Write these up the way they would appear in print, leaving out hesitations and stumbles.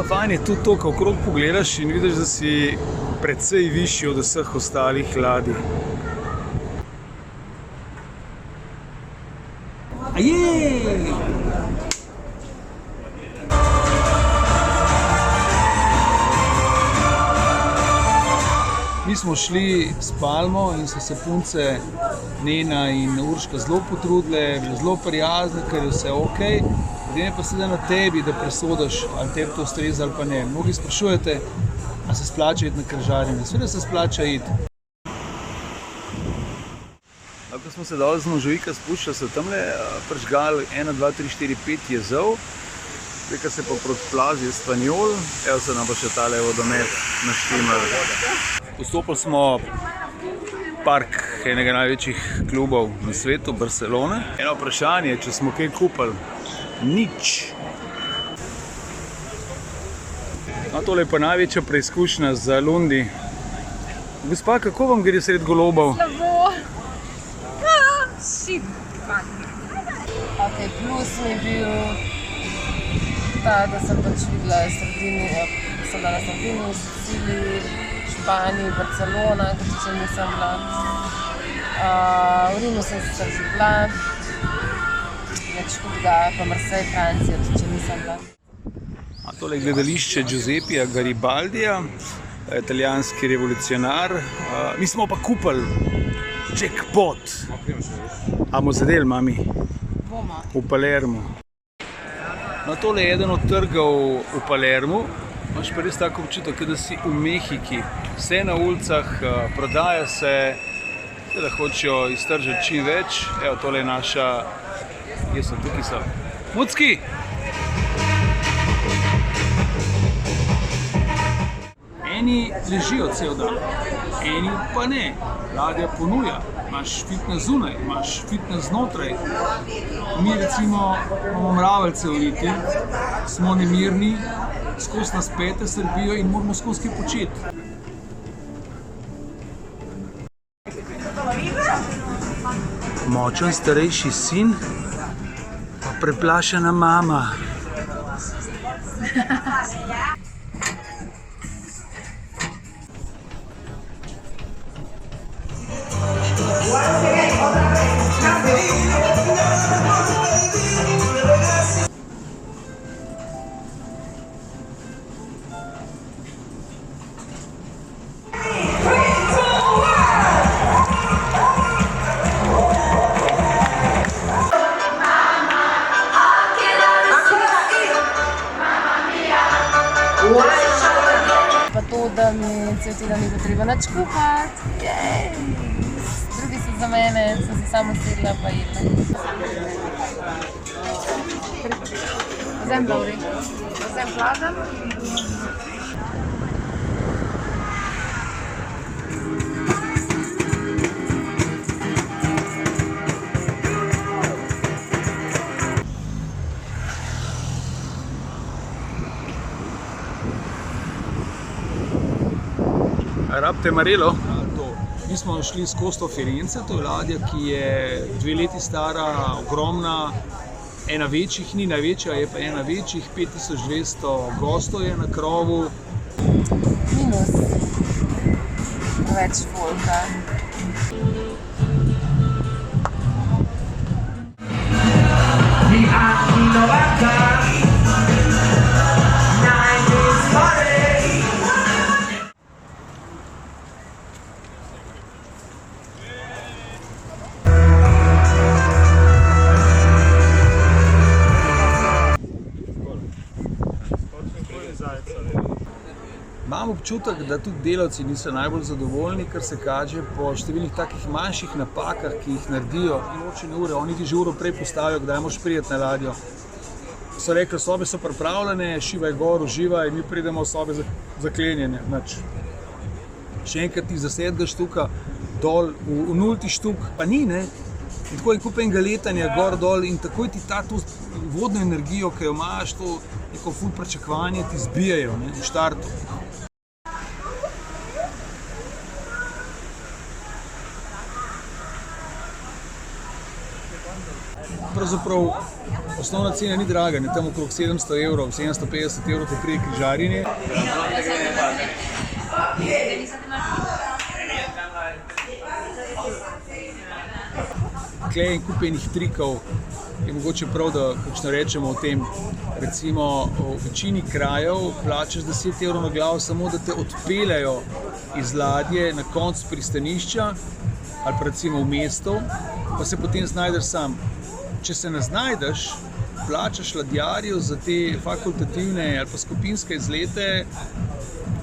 Fajn je tudi to, ko okrog pogledaš in vidiš, da si precej višji od vseh ostalih ladij. Mi smo šli s Palmo in so se punce Nena in Urška zelo potrudile, bile zelo prijazne, ker je vse ok. Potem je pa sedaj na tebi, da presodiš, ali tebi to ustreza ali pa ne. Mnogi sprašujete, ali se splača iti na križarjenje. Seveda se splača iti. Ko smo se dol z Možovika spuščali, so tamle prižgali 1, 2, 3, 4, 5 jezov. Zdaj, ko se pa proti plaži Espanjol, evo se nam pa še tale vodomet naštimali. Vstopili smo park enega največjih klubov na svetu, Barcelone. Eno vprašanje, če smo kaj kupili. Nič. No, tole je pa največja preizkušnja za Lundi. Gospa, kako vam gre sred golobov? Slabo. Shit. Ok, plus mi je bil ta, da sem pač videla Sardinijo, sem bila na Sardiniji, v Siciliji, Španiji, Barcelona, kot če nisem bila. V Rimu sem sicer že bila, več hudega, pa Marseille, Francija, kot če nisem bila. Tole je gledališče Giuseppija Garibaldija, italijanski revolucionar. Mi smo pa kupili jackpot. A bomo zadeli, mami? Bomo. V Palermu. No, tole je eden od trgov v Palermu. Imaš pa res tako občutek, da si v Mehiki. Vse na ulicah, prodaja se, da hočejo iztržiti čim več. Evo, tole je naša... Jaz sem tukaj so. Mucki! Eni ležijo cel dan, eni pa ne. Ladja ponuja. Imaš fitness zunaj, imaš fitness znotraj. Mi recimo imamo mravljce v leti, smo nemirni, skozi nas pete srbijo in moramo skozi kaj početi. Močen starejši sin, pa preplašena mama. Pa to, da mi cel teden ni treba nič kuhati. Drugi so za mene, sem se samo sedla pa jedla. Vzem dobri. Vzem plažem. Rabite Marelo? Mi smo šli s Costa Firenze, to je ladja, ki je 2 leti stara, ogromna, ena večjih, ni največja, je pa ena večjih, 5200 gostov je na krovu. Minus. Več folka. Imam občutek, da tudi delavci niso najbolj zadovoljni, kar se kaže po številnih takih manjših napakah, ki jih naredijo določene ure. Oni ti že uro prej postavijo, kdaj moraš priti na ladjo. So rekli, sobe so pripravljene, šivaj gor, uživaj, mi pridemo v sobe zaklenjene. Še enkrat ti za 7. štuka dol, v 0. štuk, pa ni, ne? In tako je kup enega letanja gor dol in takoj ti ta to vodno energijo, ki jo imaš, to neko ful pričakovanje ti zbijajo, ne, v štartu. Pravzaprav osnovna cena ni draga, ne tam okrog 700 evrov, 750 evrov, ko prije križarjenje. Tukaj je en kup enih trikov, je mogoče prav, da kakšno rečemo o tem. Recimo v večini krajev plačaš 10 evrov na glavo samo, da te odpeljajo iz ladje na konc pristanišča ali pa recimo v mestu, pa se potem znajdeš sam. Če se ne znajdeš, plačaš ladjarju za te fakultativne ali pa skupinske izlete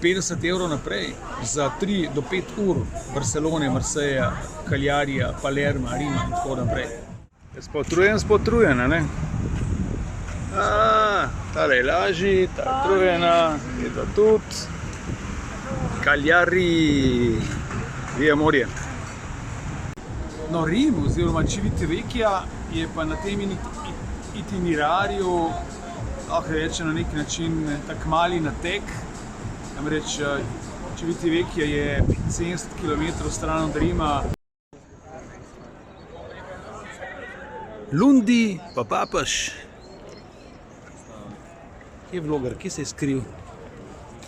50 evrov naprej za 3 do 5 ur Barcelone, Marseja, Kaljarija, Palerma, Rima in tako naprej. Je spotrujen, ne? Tale je lažji, ta je trujena, je to tudi. Cagliari, via morje. No, Rim oziroma Civitavecchia je pa na tem itinerarju, lahko rečem na nek način, tak mali natek. Namreč Civitavecchia je 70 km stran od Rima. Lundi pa papež. Kje je vloger? Kje se je skril?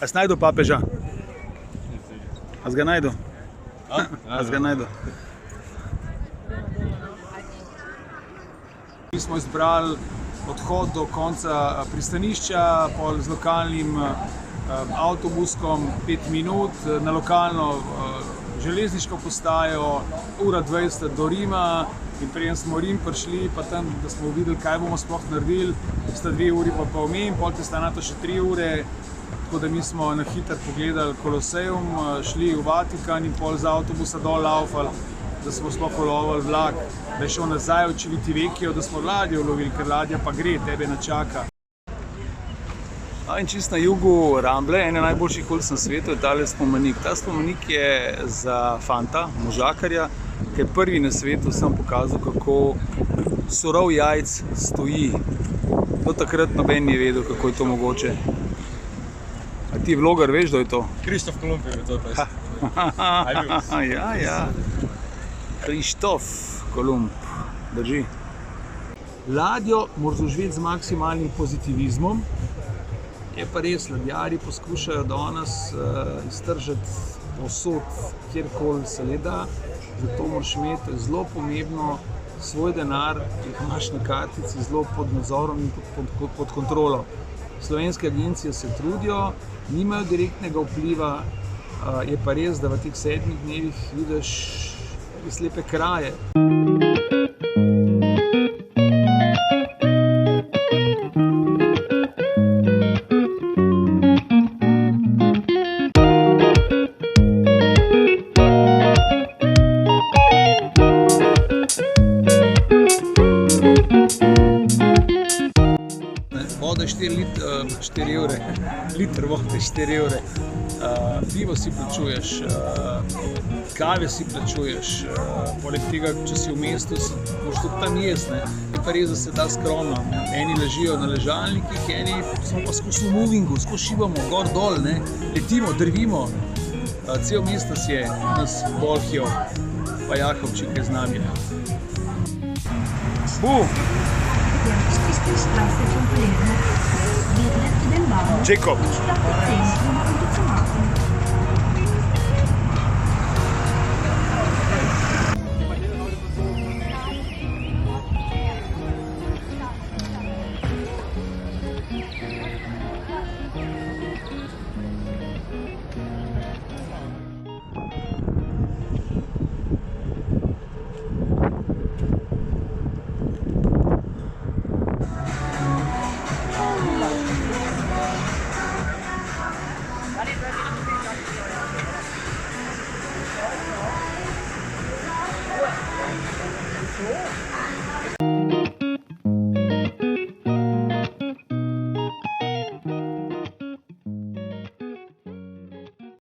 A si najdu papeža? A si ga najdu? A si ga najdu? Mi smo izbrali odhod do konca pristanišča, pol z lokalnim avtobuskom 5 minut, na lokalno železniško postajo, ura 20 do Rima. In preden smo v Rim prišli, pa tam, da smo videli, kaj bomo sploh naredili, sta 2 uri pa pol mimo, pol te sta nato še 3 ure. Tako da mi smo na hitro pogledali Koloseum, šli v Vatikan in pol z avtobusa dol laufali, da smo sploh ulovili vlak, da je šel nazaj v Civitavecchio, da smo ladjo ulovili, ker ladja pa gre, tebe ne čaka. In čist na jugu Ramble, ene najboljših ulic na svetu, je tale spomenik. Ta spomenik je za fanta, možakarja, ki je prvi na svetu sem pokazal, kako surov jajc stoji. Do takrat noben ni vedel, kako je to mogoče. A ti vlogar veš, da je to? Krištof Kolumb je to res. Ja. Krištof Kolumb, drži. Ladjo moraš doživeti z maksimalnim pozitivizmom. Je pa res, ladjarji poskušajo danes iztržiti povsod, kjerkoli se le da. Zato moraš imeti zelo pomembno svoj denar, ki jih imaš na kartici, zelo pod nadzorom in pod kontrolo. Slovenske agencije se trudijo, nimajo direktnega vpliva, je pa res, da v teh 7 dnevih vidiš res lepe kraje. Voda je 4 evre, liter vode je 4 evre, pivo si plačuješ, kave si plačuješ, poleg tega, če si v mestu, moraš tudi tam jesti, je pa res, da se da skromno. Eni ležijo na ležalnikih, eni smo pa skozi v movingu, skozi šibamo, gor dol, letimo, drvimo, cel mesec je nas Bolhijo, pa Jakovčik je z nami. Jacob.